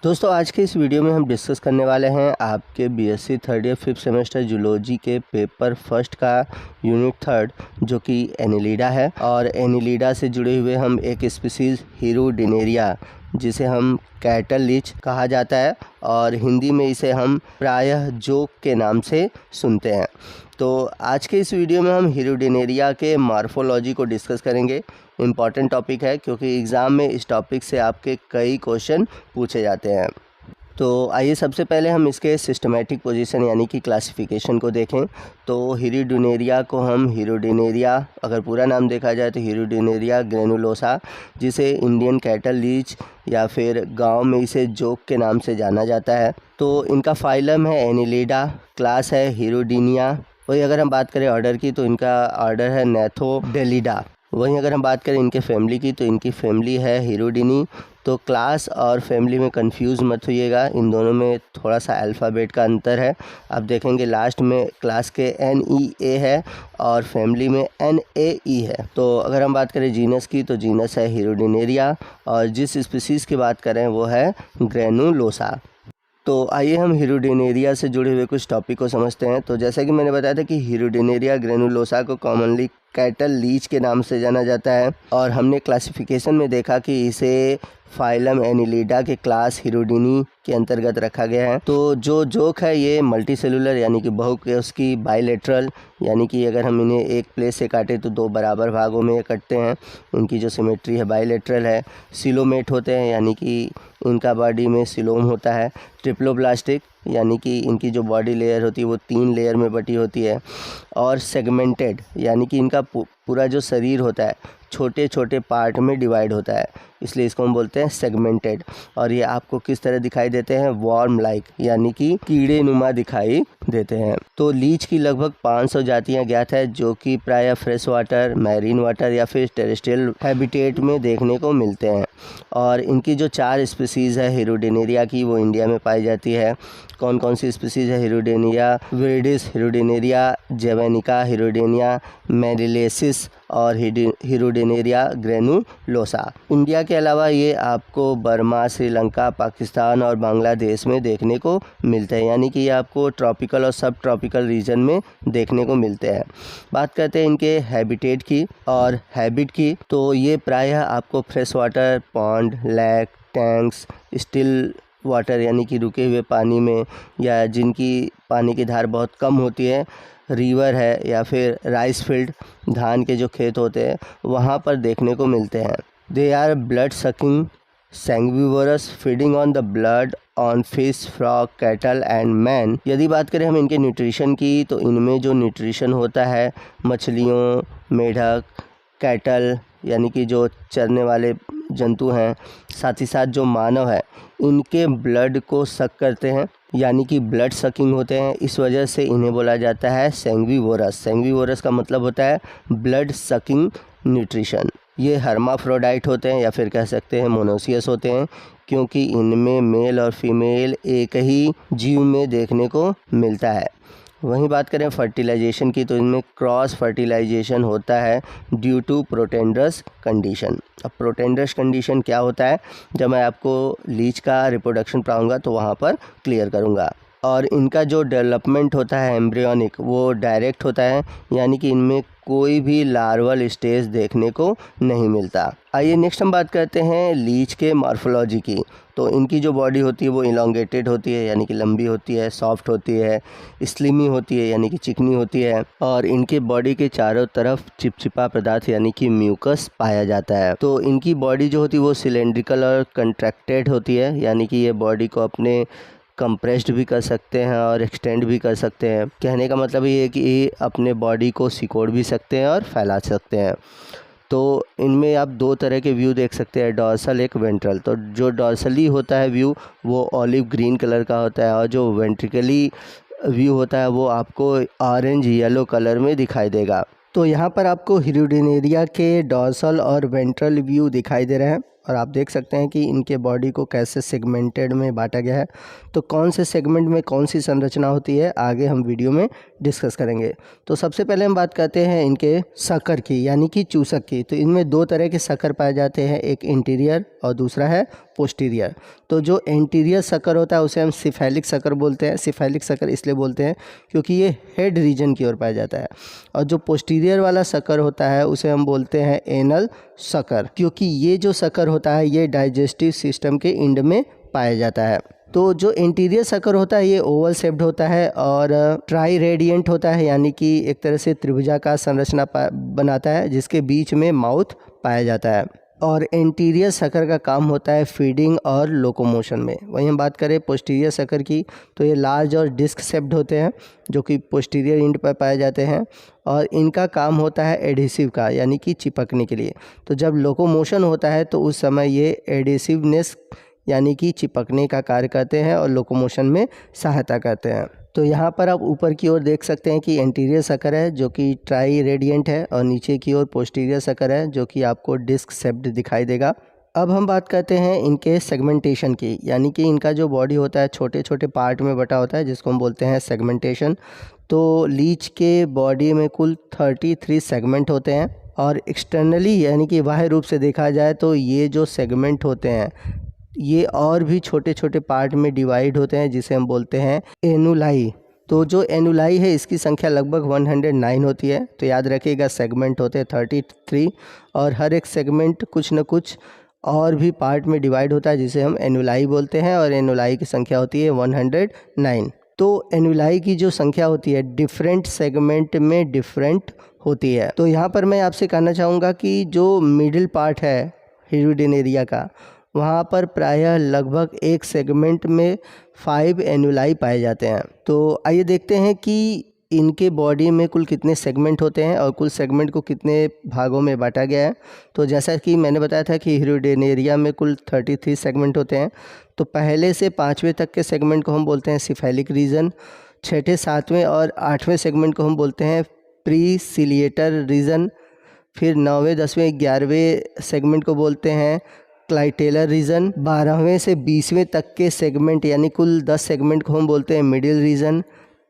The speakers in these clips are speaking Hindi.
दोस्तों आज के इस वीडियो में हम डिस्कस करने वाले हैं आपके BSc third year 5th semester zoology के पेपर फर्स्ट का यूनिट 3 जो कि एनिलिडा है। और एनिलिडा से जुड़े हुए हम एक स्पीसीज हिरुडिनेरिया जिसे हम कैटल लीच कहा जाता है और हिंदी में इसे हम प्रायः जोक के नाम से सुनते हैं। तो आज के इस वीडियो में हम हिरुडिनेरिया के मॉर्फोलॉजी को डिस्कस करेंगे। इम्पॉर्टेंट टॉपिक है क्योंकि एग्ज़ाम में इस टॉपिक से आपके कई क्वेश्चन पूछे जाते हैं। तो आइए सबसे पहले हम इसके सिस्टमेटिक पोजीशन यानी कि क्लासिफिकेशन को देखें। तो हिरुडिनेरिया को हम हिरुडिनेरिया, अगर पूरा नाम देखा जाए तो हिरुडिनेरिया ग्रेनुलोसा, जिसे इंडियन कैटल लीच या फिर गांव में इसे जोक के नाम से जाना जाता है। तो इनका फाइलम है एनिलिडा, क्लास है हिरुडिनिया। वही अगर हम बात करें ऑर्डर की तो इनका ऑर्डर है नैथोडेलिडा। वहीं अगर हम बात करें इनके फैमिली की तो इनकी फैमिली है हिरुडिनी। तो क्लास और फैमिली में कंफ्यूज मत होइएगा, इन दोनों में थोड़ा सा अल्फ़ाबेट का अंतर है। आप देखेंगे लास्ट में क्लास के NEA है और फैमिली में NAE है। तो अगर हम बात करें जीनस की तो जीनस है हिरुडिनेरिया और जिस स्पीसीज़ की बात करें वो है ग्रेनुलोसा। तो आइए हम हिरुडिनेरिया से जुड़े हुए कुछ टॉपिक को समझते हैं। तो जैसा कि मैंने बताया था कि हिरुडिनेरिया ग्रेनुलोसा को कॉमनली कैटल लीच के नाम से जाना जाता है और हमने क्लासिफिकेशन में देखा कि इसे फाइलम एनिलिडा के क्लास हिरुडिनी के अंतर्गत रखा गया है। तो जो जोक है ये मल्टी सेलुलर यानी कि बहुकोशिकीय, बाइलेटरल यानी कि अगर हम इन्हें एक प्लेस से काटें तो दो बराबर भागों में कटते हैं। इनकी जो सिमेट्री है बाइलेटरल है। सिलोमेट होते हैं यानी कि इनका बॉडी में सिलोम होता है। ट्रिप्लोब्लास्टिक यानी कि इनकी जो बॉडी लेयर होती है वो 3 लेयर में बटी होती है। और सेगमेंटेड यानी कि इनका पूरा जो शरीर होता है छोटे छोटे पार्ट में डिवाइड होता है, इसलिए इसको हम बोलते हैं सेगमेंटेड। और ये आपको किस तरह दिखाई देते हैं? वॉर्म लाइक यानी कि कीड़े नुमा दिखाई देते हैं। तो लीच की लगभग 500 जातियां ज्ञात है जो कि प्रायः फ्रेश वाटर, मैरीन वाटर या फिर टेरेस्ट्रियल हैबिटेट में देखने को मिलते हैं। और इनकी जो 4 स्पीसीज़ है हिरुडिनेरिया की वो इंडिया में पाई जाती है। कौन कौन सी स्पीसीज़ है? हिरुडिनेरिया विरिडिस, हिरुडिनेरिया जैवेनिका, हिरुडिनिया मेरिलेसिस और हिरुडिनेरिया ग्रेनुलोसा। इंडिया के अलावा ये आपको बर्मा, श्रीलंका, पाकिस्तान और बांग्लादेश में देखने को मिलते हैं, यानी कि ये आपको ट्रॉपिकल और सब ट्रॉपिकल रीजन में देखने को मिलते हैं। बात करते हैं इनके हैबिटेट की और हैबिट की। तो ये प्रायः आपको fresh water, pond, lake, tanks, still water यानी कि रुके हुए पानी में या जिनकी पानी की धार बहुत कम होती है, रिवर है या फिर राइस फील्ड, धान के जो खेत होते हैं वहाँ पर देखने को मिलते हैं। They are blood sucking sanguivorous feeding on the blood on fish, frog, cattle and man. यदि बात करें हम इनके न्यूट्रिशन की तो इनमें जो न्यूट्रिशन होता है मछलियों, मेढक, कैटल यानी कि जो चरने वाले जंतु हैं, साथ ही साथ जो मानव है इनके ब्लड को सक करते हैं यानी कि ब्लड सकिंग होते हैं। इस वजह से इन्हें बोला जाता है सैंग्विवोरस। सैंग्विवोरस का मतलब होता है ब्लड सकिंग न्यूट्रिशन। ये हर्माफ्रोडाइट होते हैं या फिर कह सकते हैं मोनोसियस होते हैं क्योंकि इनमें मेल और फीमेल एक ही जीव में देखने को मिलता है। वहीं बात करें फर्टिलाइजेशन की तो इनमें क्रॉस फर्टिलाइजेशन होता है ड्यू टू प्रोटेंडरस कंडीशन। अब प्रोटेंडरस कंडीशन क्या होता है जब मैं आपको लीच का रिप्रोडक्शन पढ़ाऊँगा तो वहाँ पर क्लियर करूँगा। और इनका जो डेवलपमेंट होता है एम्ब्रियोनिक वो डायरेक्ट होता है यानी कि इनमें कोई भी लार्वल स्टेज देखने को नहीं मिलता। आइए नेक्स्ट हम बात करते हैं लीच के मॉर्फोलॉजी की। तो इनकी जो बॉडी होती है वो इलोंगेटेड होती है यानी कि लंबी होती है, सॉफ्ट होती है, स्लिमी होती है यानी कि चिकनी होती है और इनके बॉडी के चारों तरफ चिपचिपा पदार्थ यानी कि म्यूकस पाया जाता है। तो इनकी बॉडी जो होती है वो सिलेंड्रिकल और कंट्रैक्टेड होती है यानी कि ये बॉडी को अपने कंप्रेस्ड भी कर सकते हैं और एक्सटेंड भी कर सकते हैं। कहने का मतलब ये है कि ये अपने बॉडी को सिकोड़ भी सकते हैं और फैला सकते हैं। तो इनमें आप 2 तरह के व्यू देख सकते हैं, डॉर्सल एक वेंट्रल। तो जो डॉर्सली होता है व्यू वो ऑलिव ग्रीन कलर का होता है और जो वेंट्रिकली व्यू होता है वो आपको ऑरेंज येलो कलर में दिखाई देगा। तो यहाँ पर आपको हिरुडिनेरिया के डॉर्सल और वेंट्रल व्यू दिखाई दे रहे हैं। और आप देख सकते हैं कि इनके बॉडी को कैसे सेगमेंटेड में बांटा गया है। तो कौन से सेगमेंट में कौन सी संरचना होती है आगे हम वीडियो में डिस्कस करेंगे। तो सबसे पहले हम बात करते हैं इनके शक्कर की, यानी कि चूसक की। तो इनमें दो तरह के शक्कर पाए जाते हैं, एक इंटीरियर और दूसरा है पोस्टीरियर। तो जो एंटीरियर शक्कर होता है उसे हम सिफेलिक शक्कर बोलते हैं। सिफेलिक शक्कर इसलिए बोलते हैं क्योंकि ये हेड रीजन की ओर पाया जाता है, और जो पोस्टीरियर वाला शक्कर होता है उसे हम बोलते हैं एनल शक्कर, क्योंकि ये जो शक्कर होता है ये डाइजेस्टिव सिस्टम के एंड में पाया जाता है। तो जो इंटीरियर शक्कर होता है ये ओवल शेप्ड होता है और ट्राई रेडियंट होता है, यानी कि एक तरह से त्रिभुजाकार संरचना बनाता है जिसके बीच में माउथ पाया जाता है। और एंटीरियर शक्कर का काम होता है फीडिंग और लोकोमोशन में। वहीं हम बात करें पोस्टीरियर शक्कर की, तो ये लार्ज और डिस्क शेप्ड होते हैं जो कि पोस्टीरियर एंड पर पाए जाते हैं, और इनका काम होता है एडहेसिव का, यानी कि चिपकने के लिए। तो जब लोकोमोशन होता है तो उस समय ये एडहेसिवनेस यानी कि चिपकने का कार्य करते हैं और लोकोमोशन में सहायता करते हैं। तो यहाँ पर आप ऊपर की ओर देख सकते हैं कि एंटीरियर शक्कर है जो कि ट्राई रेडियंट है, और नीचे की ओर पोस्टीरियर शक्कर है जो कि आपको डिस्क शेप्ड दिखाई देगा। अब हम बात करते हैं इनके सेगमेंटेशन की, यानी कि इनका जो बॉडी होता है छोटे छोटे पार्ट में बटा होता है जिसको हम बोलते हैं सेगमेंटेशन। तो लीच के बॉडी में कुल 33 सेगमेंट होते हैं, और एक्सटर्नली यानी कि बाह्य रूप से देखा जाए तो ये जो सेगमेंट होते हैं ये और भी छोटे छोटे पार्ट में डिवाइड होते हैं जिसे हम बोलते हैं एनुलाई। तो जो एनुलाई है इसकी संख्या लगभग 109 होती है। तो याद रखिएगा सेगमेंट होते हैं 33, और हर एक सेगमेंट कुछ न कुछ और भी पार्ट में डिवाइड होता है जिसे हम एनुलाई बोलते हैं, और एनुलाई की संख्या होती है 109। तो एनुलाई की जो संख्या होती है डिफरेंट सेगमेंट में डिफरेंट होती है। तो यहाँ पर मैं आपसे कहना चाहूँगा कि जो मिडिल पार्ट है हिरुडेनेरिया का, वहाँ पर प्रायः लगभग एक सेगमेंट में 5 एनुलाई पाए जाते हैं। तो आइए देखते हैं कि इनके बॉडी में कुल कितने सेगमेंट होते हैं और कुल सेगमेंट को कितने भागों में बांटा गया है। तो जैसा कि मैंने बताया था कि हिरुडेनेरिया में कुल 33 सेगमेंट होते हैं। तो पहले से 5वें तक के सेगमेंट को हम बोलते हैं सिफेलिक रीजन, 6ठे 7वें और 8वें सेगमेंट को हम बोलते हैं प्रीसिलिएटर रीजन, फिर 9वें 10वें 11वें सेगमेंट को बोलते हैं क्लाइटेलर रीजन, 12वें से 20वें तक के सेगमेंट यानी कुल 10 सेगमेंट को हम बोलते हैं मिडिल रीजन,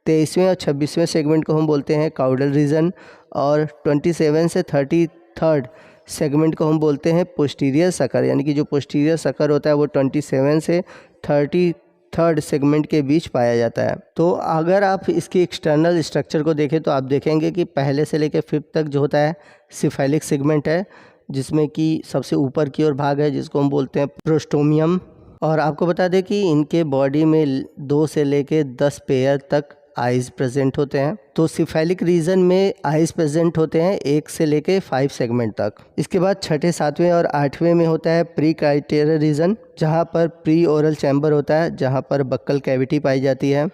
23वें और 26वें सेगमेंट को हम बोलते हैं काउडल रीजन, और 27 से 33rd सेगमेंट को हम बोलते हैं पोस्टीरियर शक्कर, यानी कि जो पोस्टीरियर शक्कर होता है वो 27 से 33rd सेगमेंट के बीच पाया जाता है। तो अगर आप इसकी एक्सटर्नल स्ट्रक्चर को देखें तो आप देखेंगे कि पहले से लेकर 5th तक जो होता है सिफेलिक सेगमेंट है, जिसमें कि सबसे ऊपर की ओर भाग है जिसको हम बोलते हैं प्रोस्टोमियम। और आपको बता दें कि इनके बॉडी में 2 से लेकर 10 पेयर तक आइज़ प्रेजेंट होते हैं। तो सिफेलिक रीजन में आइज़ प्रेजेंट होते हैं 1 से लेकर 5 सेगमेंट तक। इसके बाद 6ठे 7वें और 8वें में होता है प्री क्राइटेरियर रीजन, जहाँ पर प्री ओरल चैम्बर होता है, जहाँ पर बक्कल कैविटी पाई जाती है,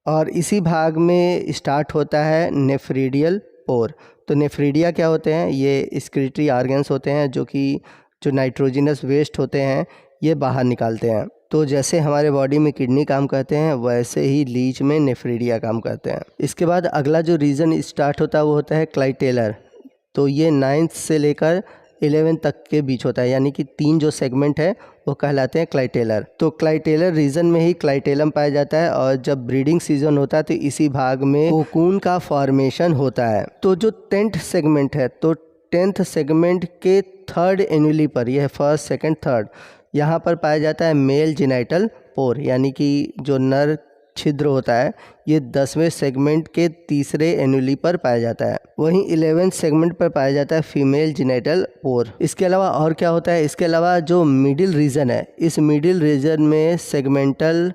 और इसी भाग में स्टार्ट होता है नेफ्रीडियल पोर। तो नेफ्रीडिया क्या होते हैं? ये एक्सक्रीटरी ऑर्गन्स होते हैं जो कि जो नाइट्रोजिनस वेस्ट होते हैं ये बाहर निकालते हैं। तो जैसे हमारे बॉडी में किडनी काम करते हैं वैसे ही लीच में नेफ्रीडिया काम करते हैं। इसके बाद अगला जो रीजन स्टार्ट होता है वो होता है क्लाइटेलर। तो ये 9th से लेकर 11 तक के बीच होता है, यानी कि 3 जो सेगमेंट है वो कहलाते हैं क्लाइटेलर। तो क्लाइटेलर रीजन में ही क्लाइटेलम पाया जाता है, और जब ब्रीडिंग सीजन होता है तो इसी भाग में कोकून का फॉर्मेशन होता है। तो जो 10th सेगमेंट है, तो 10th सेगमेंट के 3rd एनुअली पर, यह 1st 2nd 3rd, यहाँ पर पाया जाता है मेल जेनाइटल पोर, यानी कि जो नर छिद्र होता है ये 10वें सेगमेंट के 3रे एनुअली पर पाया जाता है। वहीं 11th सेगमेंट पर पाया जाता है फीमेल जेनाइटल पोर। इसके अलावा और क्या होता है? इसके अलावा जो मिडिल रीजन है, इस मिडिल रीजन में सेगमेंटल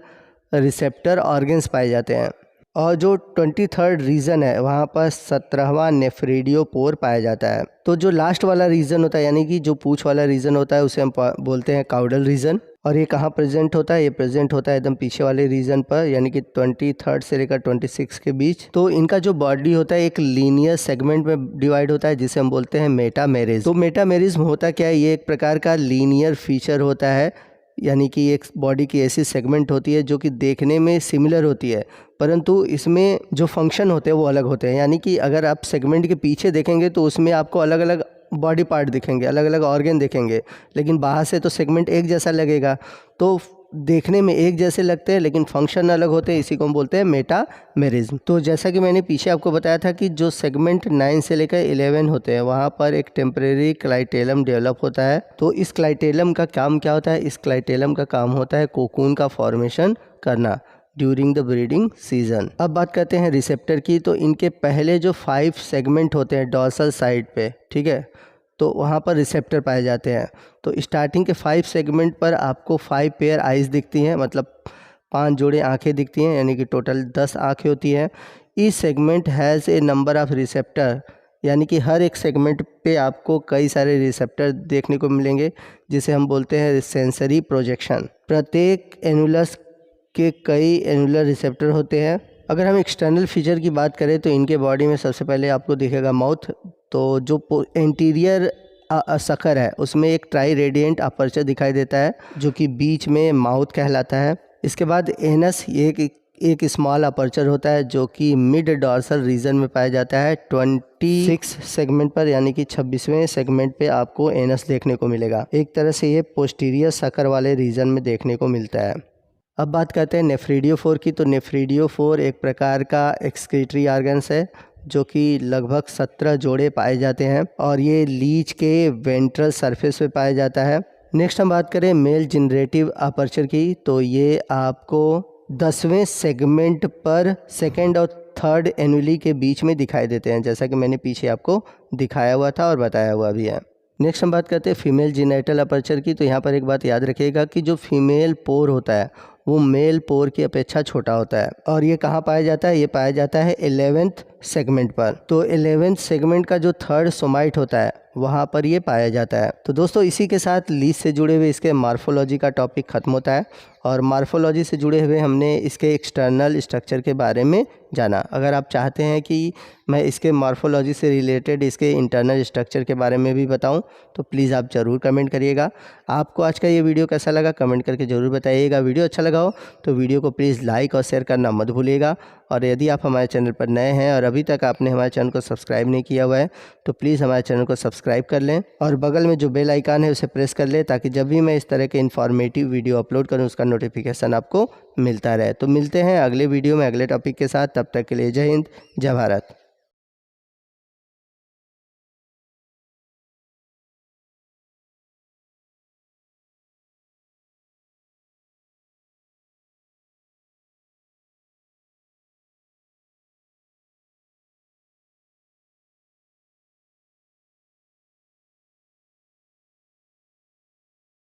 रिसेप्टर ऑर्गन्स पाए जाते हैं, और जो 23rd रीजन है वहाँ पर 17वां नेफ्रीडियोपोर पाया जाता है। तो जो लास्ट वाला रीजन होता है, यानी कि जो पूंछ वाला रीजन होता है, उसे हम बोलते हैं काउडल रीजन। और ये कहाँ प्रेजेंट होता है? ये प्रेजेंट होता है एकदम पीछे वाले रीजन पर, यानी कि 23rd से लेकर 26 के बीच। तो इनका जो बॉडी होता है एक लीनियर सेगमेंट में डिवाइड होता है जिसे हम बोलते हैं मेटामेरिज्म। तो मेटामेरिज्म होता क्या है? ये एक प्रकार का लीनियर फीचर होता है, यानी कि एक बॉडी की ऐसी सेगमेंट होती है जो कि देखने में सिमिलर होती है, परंतु इसमें जो फंक्शन होते हैं वो अलग होते हैं। यानी कि अगर आप सेगमेंट के पीछे देखेंगे तो उसमें आपको अलग अलग बॉडी पार्ट दिखेंगे, अलग अलग ऑर्गन दिखेंगे, लेकिन बाहर से तो सेगमेंट एक जैसा लगेगा। तो देखने में एक जैसे लगते हैं लेकिन फंक्शन अलग होते हैं, इसी को हम बोलते हैं मेटामेरिज्म। तो जैसा कि मैंने पीछे आपको बताया था कि जो सेगमेंट 9 से लेकर 11 होते हैं वहाँ पर एक टेम्परेरी क्लाइटेलम डेवलप होता है। तो इस क्लाइटेलम का काम क्या होता है? इस क्लाइटेलम का काम होता है कोकून का फॉर्मेशन करना ड्यूरिंग द ब्रीडिंग सीजन। अब बात करते हैं रिसेप्टर की। तो इनके पहले जो 5 सेगमेंट होते हैं डॉर्सल साइड पे, ठीक है, तो वहाँ पर रिसेप्टर पाए जाते हैं। तो स्टार्टिंग के 5 सेगमेंट पर आपको 5 पेयर आइज़ दिखती हैं, मतलब 5 जोड़े आंखें दिखती हैं, यानी कि टोटल 10 आंखें होती हैं। Each segment has a number of receptor, यानी कि हर एक सेगमेंट पे आपको कई सारे रिसेप्टर देखने को मिलेंगे, जिसे हम बोलते हैं सेंसरी प्रोजेक्शन। प्रत्येक एनुलस के कई एनुलर रिसेप्टर होते हैं। अगर हम एक्सटर्नल फीचर की बात करें तो इनके बॉडी में सबसे पहले आपको दिखेगा माउथ। तो जो एंटीरियर सकर है उसमें एक ट्राई रेडिएंट अपर्चर दिखाई देता है जो कि बीच में माउथ कहलाता है। इसके बाद एनस, ये एक स्मॉल अपर्चर होता है जो कि मिड डॉर्सल रीजन में पाया जाता है 26 सेगमेंट पर, यानी कि 26वें सेगमेंट पे आपको एनस देखने को मिलेगा। एक तरह से ये पोस्टीरियर सकर वाले रीजन में देखने को मिलता है। अब बात करते हैं नेफ्रिडियोफोर की। तो नेफ्रिडियोफोर एक प्रकार का एक्सक्रीटरी ऑर्गन्स है जो कि लगभग 17 जोड़े पाए जाते हैं और ये लीच के वेंट्रल सरफेस पे पाया जाता है। नेक्स्ट हम बात करें मेल जनरेटिव अपर्चर की। तो ये आपको 10वें सेगमेंट पर सेकेंड और थर्ड एनुली के बीच में दिखाई देते हैं, जैसा कि मैंने पीछे आपको दिखाया हुआ था और बताया हुआ भी है। नेक्स्ट हम बात करते हैं फीमेल जेनिटल अपर्चर की। तो यहाँ पर एक बात याद रखिएगा कि जो फीमेल पोर होता है वो मेल पोर की अपेक्षा छोटा होता है। और ये कहाँ पाया जाता है? ये पाया जाता है 11th सेगमेंट पर। तो 11th सेगमेंट का जो थर्ड सोमाइट होता है वहाँ पर ये पाया जाता है। तो दोस्तों इसी के साथ लीच से जुड़े हुए इसके मार्फोलॉजी का टॉपिक ख़त्म होता है और मार्फोलॉजी से जुड़े हुए हमने इसके एक्सटर्नल स्ट्रक्चर के बारे में जाना। अगर आप चाहते हैं कि मैं इसके मार्फोलॉजी से रिलेटेड इसके इंटरनल स्ट्रक्चर के बारे में भी बताऊं तो प्लीज़ आप ज़रूर कमेंट करिएगा। आपको आज का ये वीडियो कैसा लगा कमेंट करके ज़रूर बताइएगा। वीडियो अच्छा लगा हो तो वीडियो को प्लीज़ लाइक और शेयर करना मत भूलिएगा। और यदि आप हमारे चैनल पर नए हैं और अभी तक आपने हमारे चैनल को सब्सक्राइब नहीं किया हुआ है तो प्लीज़ हमारे चैनल को सब्सक्राइब कर लें और बगल में जो बेल आइकन है उसे प्रेस कर लें ताकि जब भी मैं इस तरह के इन्फॉर्मेटिव वीडियो अपलोड करूं उसका नोटिफिकेशन आपको मिलता रहे। तो मिलते हैं अगले वीडियो में अगले टॉपिक के साथ। तब तक के लिए जय हिंद, जय भारत।